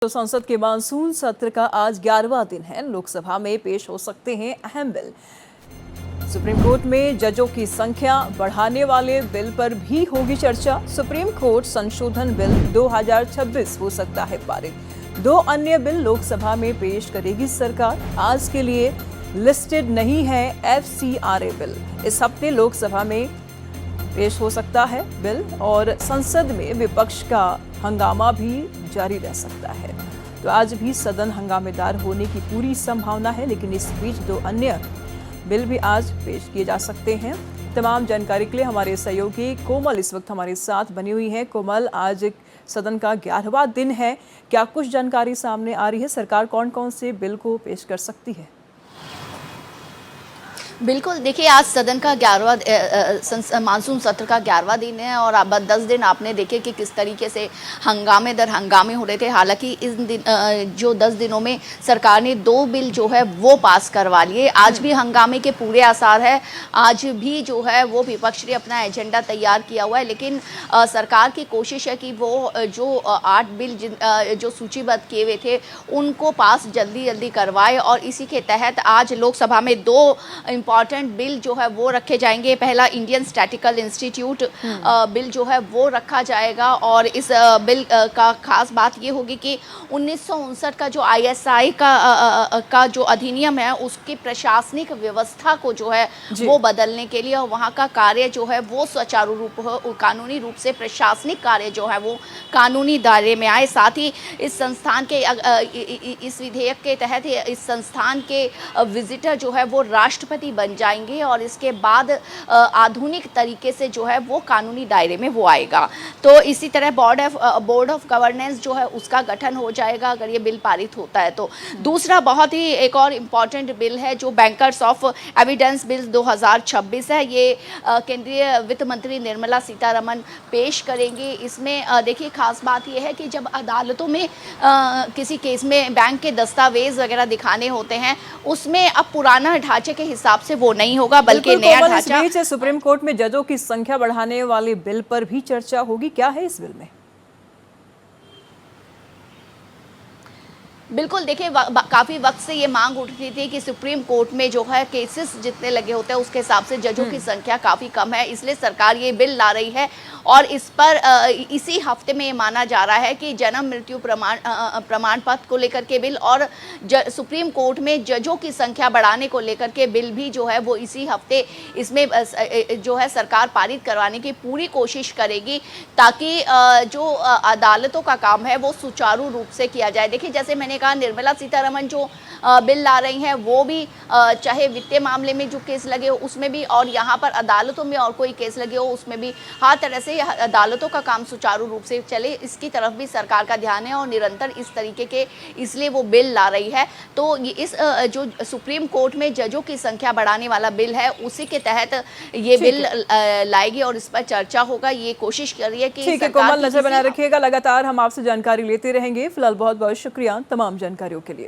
तो संसद के मानसून सत्र का आज 11वां दिन है। लोकसभा में पेश हो सकते हैं अहम बिल। सुप्रीम कोर्ट में जजों की संख्या बढ़ाने वाले बिल पर भी होगी चर्चा। सुप्रीम कोर्ट संशोधन बिल 2026 हो सकता है पारित। 2 अन्य बिल लोकसभा में पेश करेगी सरकार। आज के लिए लिस्टेड नहीं है FCRA बिल। इस हफ्ते लोकसभा में पेश हो सकता है बिल और संसद में विपक्ष का हंगामा भी जारी रह सकता है। तो आज भी सदन हंगामेदार होने की पूरी संभावना है, लेकिन इस बीच 2 अन्य बिल भी आज पेश किए जा सकते हैं। तमाम जानकारी के लिए हमारे सहयोगी कोमल इस वक्त हमारे साथ बनी हुई है। कोमल, आज सदन का 11वां दिन है, क्या कुछ जानकारी सामने आ रही है? सरकार कौन कौन से बिल को पेश कर सकती है? बिल्कुल, देखिए आज सदन का 11वां मानसून सत्र का 11वां दिन है और अब 10 दिन आपने देखे कि किस तरीके से हंगामे दर हंगामे हो रहे थे। हालांकि इस दिन जो 10 दिनों में सरकार ने 2 बिल जो है वो पास करवा लिए। आज भी हंगामे के पूरे आसार है। आज भी जो है वो विपक्ष ने अपना एजेंडा तैयार किया हुआ है, लेकिन सरकार की कोशिश है कि वो जो 8 बिल जो सूचीबद्ध किए हुए थे उनको पास जल्दी जल्दी करवाए और इसी के तहत आज लोकसभा में 2 इंपॉर्टेंट बिल जो है वो रखे जाएंगे। पहला इंडियन स्टैटिकल इंस्टीट्यूट बिल जो है वो रखा जाएगा और इस बिल का खास बात ये होगी कि 1959 का जो ISI का जो अधिनियम है उसकी प्रशासनिक व्यवस्था को जो है वो बदलने के लिए और वहाँ का कार्य जो है वो सुचारू रूप हो, कानूनी रूप से प्रशासनिक कार्य जो है वो कानूनी दायरे में आए। साथ ही इस संस्थान के इस विधेयक के तहत इस संस्थान के विजिटर जो है वो राष्ट्रपति बन जाएंगे और इसके बाद आधुनिक तरीके से जो है वो कानूनी दायरे में वो आएगा। तो इसी तरह बोर्ड ऑफ गवर्नेंस जो है उसका गठन हो जाएगा अगर ये बिल पारित होता है। तो दूसरा बहुत ही एक और इम्पॉर्टेंट बिल है जो बैंकर्स ऑफ एविडेंस बिल 2026 है। ये केंद्रीय वित्त मंत्री निर्मला सीतारमण पेश करेंगे। इसमें देखिए खास बात यह है कि जब अदालतों में किसी केस में बैंक के दस्तावेज वगैरह दिखाने होते हैं उसमें अब पुराना ढांचे के हिसाब से वो नहीं होगा बल्कि नया ढांचा। इस बीच सुप्रीम कोर्ट में जजों की संख्या बढ़ाने वाले बिल पर भी चर्चा होगी। क्या है इस बिल में? बिल्कुल, देखिए काफ़ी वक्त से ये मांग उठ रही थी कि सुप्रीम कोर्ट में जो है केसेस जितने लगे होते हैं उसके हिसाब से जजों की संख्या काफ़ी कम है, इसलिए सरकार ये बिल ला रही है और इस पर इसी हफ्ते में ये माना जा रहा है कि जन्म मृत्यु प्रमाण पत्र को लेकर के बिल और सुप्रीम कोर्ट में जजों की संख्या बढ़ाने को लेकर के बिल भी जो है वो इसी हफ्ते इसमें जो है सरकार पारित करवाने की पूरी कोशिश करेगी ताकि जो अदालतों का काम है वो सुचारू रूप से किया जाए। देखिए जैसे मैंने कहा, निर्मला सीतारमण जो बिल ला रही हैं वो भी चाहे वित्तीय मामले में जो केस लगे हो उसमें भी और यहाँ पर अदालतों में और कोई केस लगे हो उसमें भी हर तरह से अदालतों का काम सुचारू रूप से चले, इसकी तरफ भी सरकार का ध्यान है और निरंतर इस तरीके के इसलिए वो बिल ला रही है। तो इस जो सुप्रीम कोर्ट में जजों की संख्या बढ़ाने वाला बिल है उसी के तहत ये बिल लाएगी और इस पर चर्चा होगा। ये कोशिश कर रही है कि ठीक है कोमल, नजर बनाए रखिएगा। लगातार हम आपसे जानकारी लेते रहेंगे। फिलहाल बहुत बहुत शुक्रिया तमाम जानकारियों के लिए।